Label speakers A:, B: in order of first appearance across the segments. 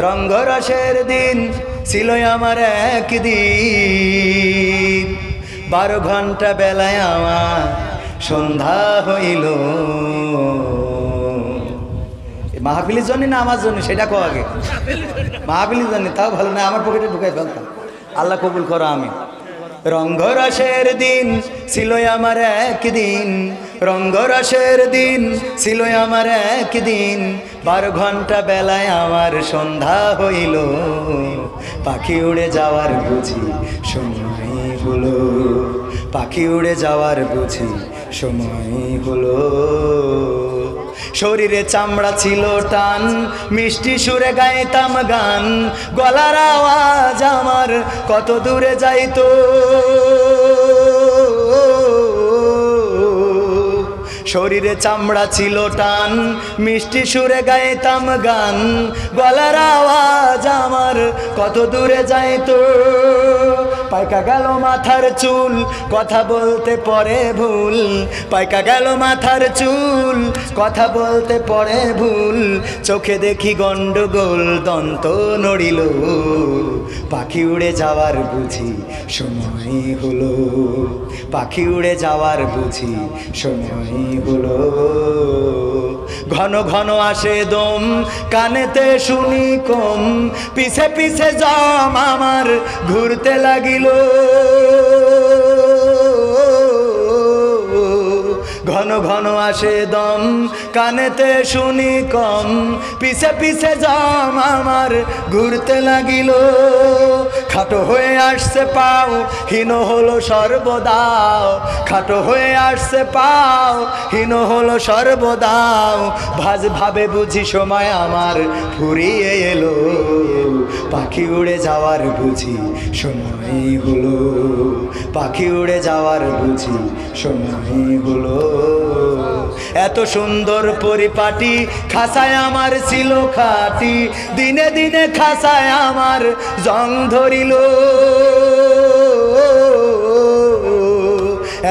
A: রঙ্গরসের দিন ছিল আমার একদিন, 12 ঘন্টা বেলায় আমার সন্ধ্যা হইল। মাহফিলের জন্য না আমার জন্য সেটা কো আগে? মাহফিলের জন্য, তাও ভালো না, আমার পকেটে ঢুকাই ফেলতাম। আল্লাহ কবুল করো আমি। রঙ্গরসের দিন ছিল আমার একদিন, রঙ্গরসের দিন ছিল আমার একদিন, 12 ঘন্টা বেলায় আমার সন্ধ্যা হইল। পাখি উড়ে যাওয়ার বুঝি সময় হলো, পাখি উড়ে যাওয়ার বুঝি সময় হলো। শরীরে চামড়া ছিল টান, মিষ্টি সুরে গাইতাম গান, গলার আওয়াজ আমার কত দূরে যাইতো। শরীরে চামড়া ছিল টান, মিষ্টি সুরে গাইতাম গান, গলার আওয়াজ আমার কত দূরে যাইতো। পাইকা গেল মাথার চুল, কথা বলতে পরে ভুল, পাইকা গেল মাথার চুল, কথা বলতে পরে ভুল। চোখে দেখি গন্ডগোল, দন্ত নড়িল। পাখি উড়ে যাওয়ার বুঝি সময় হলো, পাখি উড়ে যাওয়ার বুঝি সময় হলো। ঘন ঘন আসে দম, কানেতে শুনি কম, পিছে পিছে জম আমার ঘুরতে লাগিল। ঘন ঘন আসে দম, কানেতে শুনি কম, পিছে পিছে জম আমার ঘুরতে লাগিল। খাটো হয়ে আসছে পাও, হীন হলো সর্বদাও, খাটো হয়ে আসছে পাও, হীন হলো সর্বদাও। ভাবে বুঝি সময় আমার ফুরিয়ে এলো, পাখি উড়ে যাওয়ার বুঝি সময় হলো, পাখি উড়ে যাওয়ার বুঝি সময় হলো। এত সুন্দর পরিপাটি, খাসায় আমার ছিল খাটি, দিনে দিনে খাসায় আমার জং ধরিল।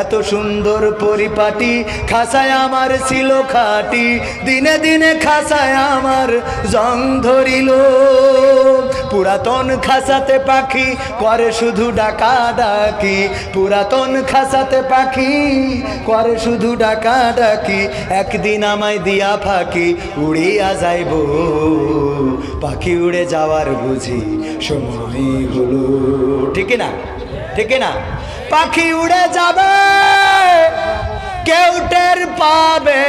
A: এত সুন্দর পরিপাটি, খাসায় আমার ছিল খাটি, দিনে দিনে খাসায় আমার জং ধরিল। পুরাতন খাসাতে পাখি করে শুধু ডাকা ডাকি, পুরাতন খাসাতে পাখি করে শুধু ডাকা ডাকি। একদিন আমায় দিয়া ফাঁকি, উড়িয়া যাইব, পাখি উড়ে যাওয়ার বুঝি সময় হলো। ঠিক না? ঠিক না? পাখি উড়ে যাবে, কেউ টের পাবে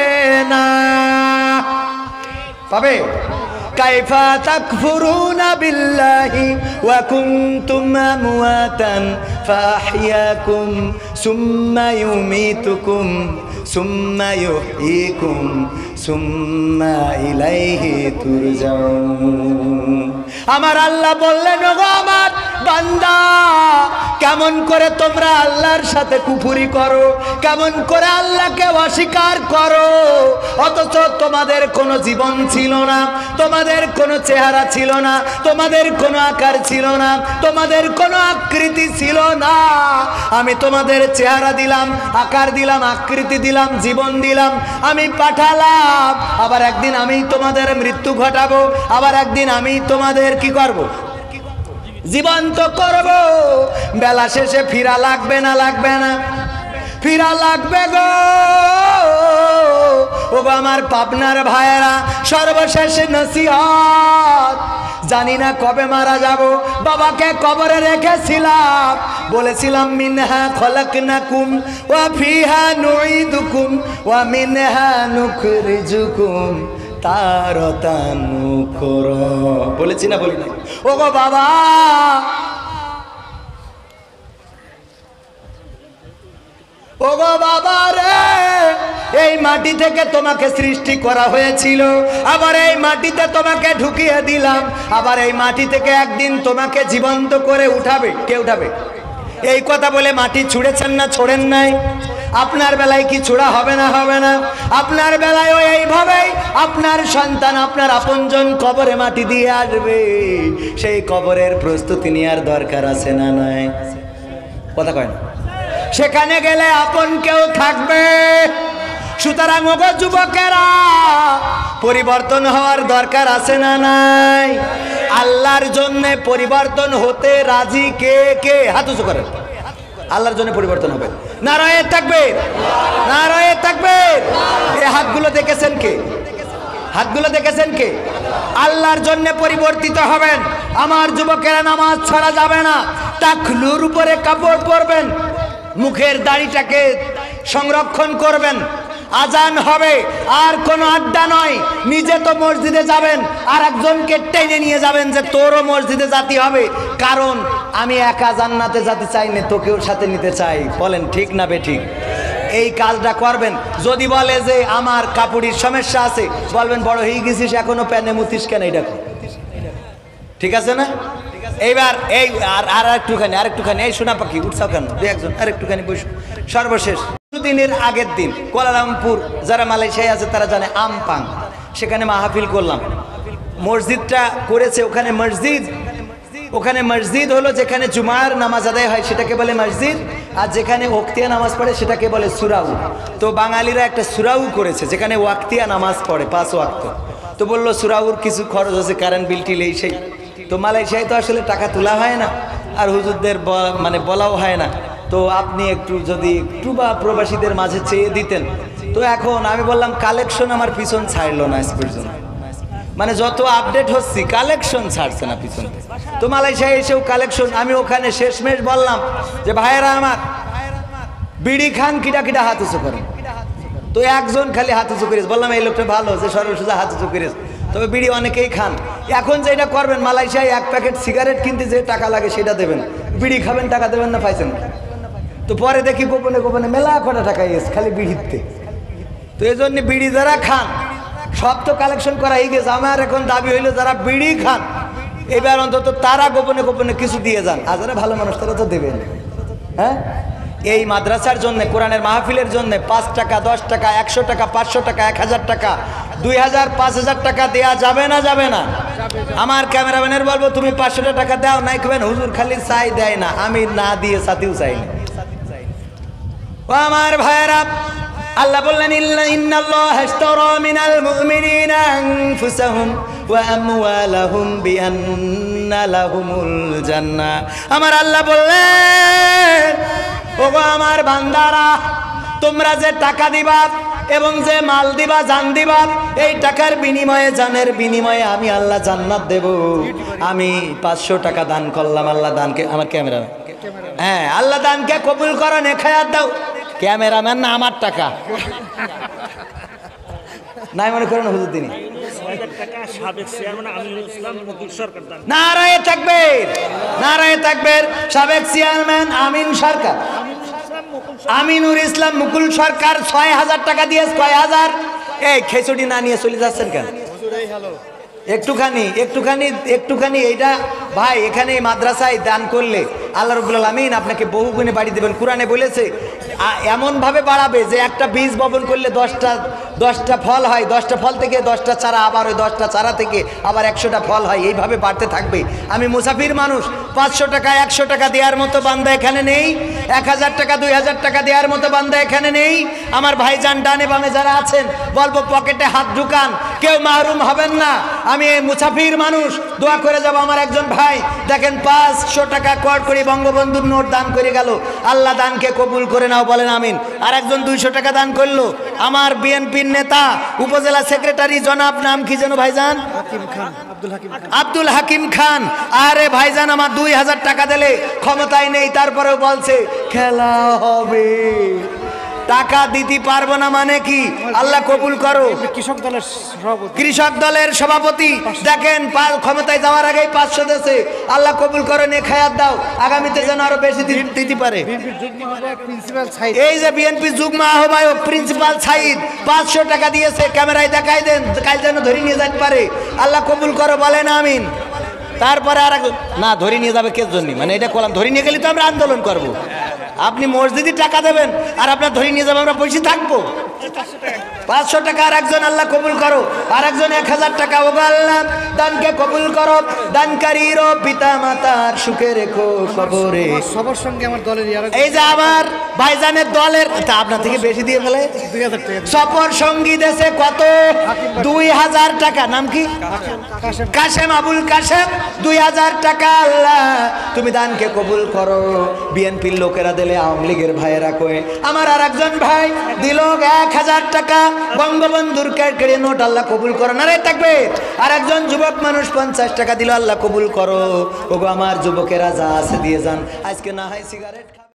A: না। পাবে? কাইফা তাকফুরুনা বিল্লাহি ওয়া কুনতুম আমওয়াতান ফাআহইয়াকুম সুম্মা ইউমীতুকুম সুম্মা ইউহয়িকুম সুম্মা ইলাইহি তুরজাউন। আমার আল্লাহ বললেন, ওগো আমার বান্দা, কেমন করে তোমরা আল্লাহর সাথে কুফরি করো, কেমন করে আল্লাহকে অস্বীকার করো, অথচ তোমাদের কোনো জীবন ছিল না, তোমাদের কোনো চেহারা ছিল না, তোমাদের কোনো আকার ছিল না, তোমাদের কোনো আকৃতি ছিল না। আমি তোমাদের চেহারা দিলাম, আকার দিলাম, আকৃতি দিলাম, জীবন দিলাম, আমি পাঠালাম। আবার একদিন আমি তোমাদের মৃত্যু ঘটাবো, আবার একদিন আমি তোমাদের কি করব? জীবন্ত করব। বেলা শেষে ফিরা লাগবে না? লাগবে না? ফিরা লাগবে গো। ও আমার পাবনার ভাইয়েরা, সর্বশেষ নসিহত, জানি না কবে মারা যাব। বাবাকে কবরে রেখেছিলাম, বলেছিলাম মিনহা খলাকনাকুম ওয়া ফিহা নুঈদুকুম ওয়া মিনহা নুখরিজুকুম তারাতান উখরা। বলেছি না? বলি না? ও গো বাবা, ও গো বাবা রে, এই মাটি থেকে তোমাকে সৃষ্টি করা হয়েছিল, আবার এই মাটিতে তোমাকে ঢুকিয়ে দিলাম, আবার এই মাটি থেকে একদিন তোমাকে জীবন্ত করে উঠাবে। কে উঠাবে? এই কথা বলে মাটি ছুঁড়েছেন না ছোড়েন নাই? আপনার বেলায় কি ছোড়া হবে না? হবে না? আপনার বেলায় এইভাবেই আপনার সন্তান, আপনার আপনজন কবরে মাটি দিয়ে আসবে। সেই কবরের প্রস্তুতি নেওয়ার দরকার আছে না নাই? কথা কয় না? সেখানে গেলে আপন কেউ থাকবে। সুতরাং ওগো যুবকেরা, পরিবর্তন হওয়ার দরকার আছে না নাই? আল্লাহর জন্য পরিবর্তন হতে রাজি কে কে? হাত উঁচু করেন। আল্লাহর জন্য পরিবর্তন হবে। নারায়ে তাকবীর, নারায়ে তাকবীর। এই হাতগুলো দেখেছেন কে? হাতগুলো দেখেছেন কে? আল্লাহর জন্য পরিবর্তিত হবেন। আমার যুবকেরা, নামাজ ছাড়া যাবে না। টাকলুর উপরে কাপড় পরবেন, মুখের দাড়িটাকে সংরক্ষণ করবেন। আজান হবে, আর কোনো আড্ডা নয়। নিজে তো মসজিদে যাবেন, আর একজনকে টেনে নিয়ে যাবেন যে তোরও মসজিদে যেতে হবে, কারণ আমি একা জান্নাতে যেতে চাই না, তোকেও সাথে নিতে চাই। বলেন ঠিক না বেঠিক? এই কাজটা করবেন। যদি বলে যে আমার কাপড়ের সমস্যা আছে, বলবেন বড় হয়ে গেছিস এখনো প্যানে মুতিস কেন? এই দেখো, ঠিক আছে না? এইবার এই আর একটুখানি এই সোনা পাখি উঠছাও কেন? দুই একজন আর একটুখানি বসো। সর্বশেষ দিনের আগের দিন কুয়ালালামপুর, যারা মালয়েশিয়ায় আছে তারা জানে, আমপাং, সেখানে মাহফিল করলাম। মসজিদটা করেছে ওখানে মসজিদ হলো যেখানে জুমার নামাজ আদায় হয় সেটাকে বলে মসজিদ, আর যেখানে ওয়াক্তিয়া নামাজ পড়ে সেটাকে বলে সুরাউ। তো বাঙালিরা একটা সুরাউ করেছে যেখানে ওয়াক্তিয়া নামাজ পড়ে 5 ওয়াক্ত। তো বললো সুরাউর কিছু খরচ আছে, কারেন্ট বিল টিল এই সেই। তো মালয়েশিয়ায় তো আসলে টাকা তোলা হয় না, আর হুজুরদের মানে বলাও হয় না। তো আপনি একটু যদি একটু বা প্রবাসীদের মাঝে চেয়ে দিতেন। তো এখন আমি বললাম কালেকশন আমার পিছন ছাড়লো না আজ পর্যন্ত, মানে যত আপডেট হচ্ছি কালেকশন ছাড়ছে না পিছন। তো মালয়েশিয়ায় এসেও কালেকশন। আমি ওখানে শেষমেশ বললাম যে ভাইয়েরা আমার, বিড়ি খান কিটা কিটা হাত উঁচু করেন। তো একজন খালি হাত উঁচু করেছে। বললাম এই লোকটা ভালো যে সর্বসোজা হাত উঁচু করেছে, তবে বিড়ি অনেকেই খান। এখন যেটা করবেন, মালয়েশিয়ায় 1 প্যাকেট সিগারেট কিনতে যে টাকা লাগে সেটা দেবেন, বিড়ি খাবেন টাকা দেবেন না, পাইছেন? তো পরে দেখি গোপনে গোপনে মেলা কটা টাকা এসে খালি বিড়িতে। তো এই জন্য বিড়ি যারা খান সব তো কালেকশন করা হয়ে গেছে। আমার এখন দাবি হইলো যারা বিড়ি খান এবার অন্তত তারা গোপনে গোপনে কিছু দিয়ে যান, আর যারা ভালো মানুষ তারা তো দেবেন। হ্যাঁ, এই মাদ্রাসার জন্য, কোরআনের মাহফিলের জন্য 5 টাকা, 10 টাকা, 100 টাকা, 500 টাকা, 1000 টাকা, 2000, 5000 টাকা দেয়া যাবে না? যাবে না? আমার ক্যামেরাম্যানের বলবো তুমি 500 টাকা দাও, নাই কবেন হুজুর খালি চাই দেয় না। আমি না দিয়ে সাথেও চাই না। ও আমার ভাইয়েরা, আল্লাহ বললেন ইন্নাল্লাহা ইশতারা মিনাল মুমিনিনা আনফুসাহুম ওয়া আমওয়ালাহুম বিআন্না লাহুমুল জান্নাহ। আমার আল্লাহ বললেন, ওগো আমার বান্দারা, তোমরা যে টাকা দিবা এবং যে মাল দিবা, জান দিবা, এই টাকার বিনিময়ে, জানের বিনিময়ে আমি আল্লাহ জান্নাত দেব। আমি 500 টাকা দান করলাম, আল্লাহ দানকে, আমার ক্যামেরা, হ্যাঁ, আল্লাহ দানকে কবুল করো, নেখায়াত দাও। ক্যামেরাম্যান না, আমার টাকা নাই মনে করেন হুজুর তিনি। নারায়ে তাকবীর, নারায়ে তাকবীর। সাবেক চেয়ারম্যান আমিন সরকার, আমিনুর ইসলাম মুকুল সরকার 6000 টাকা দিয়ে, 6000। এই খেচুড়ি না নিয়ে চলে যাচ্ছেন কেন? একটুখানি এইটা ভাই, এখানে মাদ্রাসায় দান করলে আল্লাহ রাব্বুল আলামিন আপনাকে বহু গুণে বাড়ি দেবেন। কোরআনে বলেছে এমনভাবে বাড়াবে যে একটা বীজ বপন করলে 10টা ফল হয়, 10টা ফল থেকে 10টা চারা, আবার ওই 10টা চারা থেকে আবার 100টা ফল হয়, এইভাবে বাড়তে থাকবে। আমি মুসাফির মানুষ, 500 টাকা, 100 টাকা দেওয়ার মতো বান্দা এখানে নেই, 1000 টাকা, 2000 টাকা দেওয়ার মতো বান্দা এখানে নেই। আমার ভাইজান ডানে বামে যারা আছেন বলবো পকেটে হাত ঢুকান, কেউ মাহরুম হবেন না। আমি মুসাফির মানুষ, দোয়া করে যাব। আমার একজন ভাই দেখেন 500 টাকা কর করে বঙ্গবন্ধুর নোট দান করে গেল, আল্লাহ দানকে কবুল করে নাও, বলেন আমিন। আর একজন 200 টাকা দান করলো, আমার বিএনপির নেতা, উপজেলা সেক্রেটারি জনাব, নাম কি যেন ভাইজান? আব্দুল হাকিম খান। আরে ভাইজান আমার 2000 টাকা দিলে ক্ষমতায় নেই, তারপরেও বলছে খেলা হবে, টাকা দিতে পারবো না। মানে কি? আল্লাহ কবুল করো। কৃষক দলের সভাপতি দেখেন ক্ষমতায় যাওয়ার আগেই 500 দেশে, আল্লাহ কবুল করো, নেখায়াত দাও, আগামীতে যেন আরো বেশি দিতে পারে। এই যে বিএনপি যুগ্ম আহ্বায়ক প্রিন্সিপাল সাইদ 500 টাকা দিয়েছে, ক্যামেরায় দেখাই দেন, কাল যেন ধরে নিয়ে যেতে পারে। আল্লাহ কবুল করো, বলেন আমিন। তারপরে আর না, ধরে নিয়ে যাবে কে জন্য? মানে এটা করলাম, ধরে নিয়ে গেলে তো আমরা আন্দোলন করব। আপনি মসজিদে টাকা দেবেন আর আপনার ধরে নিয়ে যাবে, আমরা বসে থাকবো। 500 টাকা আর একজন, আল্লাহ কবুল করো। আর একজন 1000 টাকা, ও আল্লাহ দানকে কবুল করো, দানকারীর পিতা মাতার সুখে রেখো কবরে। সবার সঙ্গে আমার দলের, এই যে আমার ভাইজানের দলের, তা আপনার থেকে বেশি দিয়ে ফেলে। 2000 টাকা সফর সঙ্গী দেশে কত? 2000 টাকা। নাম কি? কাশেম, আবুল কাশেম। 2000 টাকা আল্লাহ তুমি দানকে কবুল করো। বিএনপির লোকেরা দিলে, আওয়ামী লীগের ভাইয়েরা কয়ে। আমার আর একজন ভাই দিল 1000 টাকা, বঙ্গবন্ধুর কেড়ে নোট, আল্লাহ কবুল করো। নারে তাকবীর। আর একজন যুবক মানুষ 50 টাকা দিল, আল্লাহ কবুল করো। ওগো আমার যুবকেরা যা আছে দিয়ে যান, আজকে না হয় সিগারেট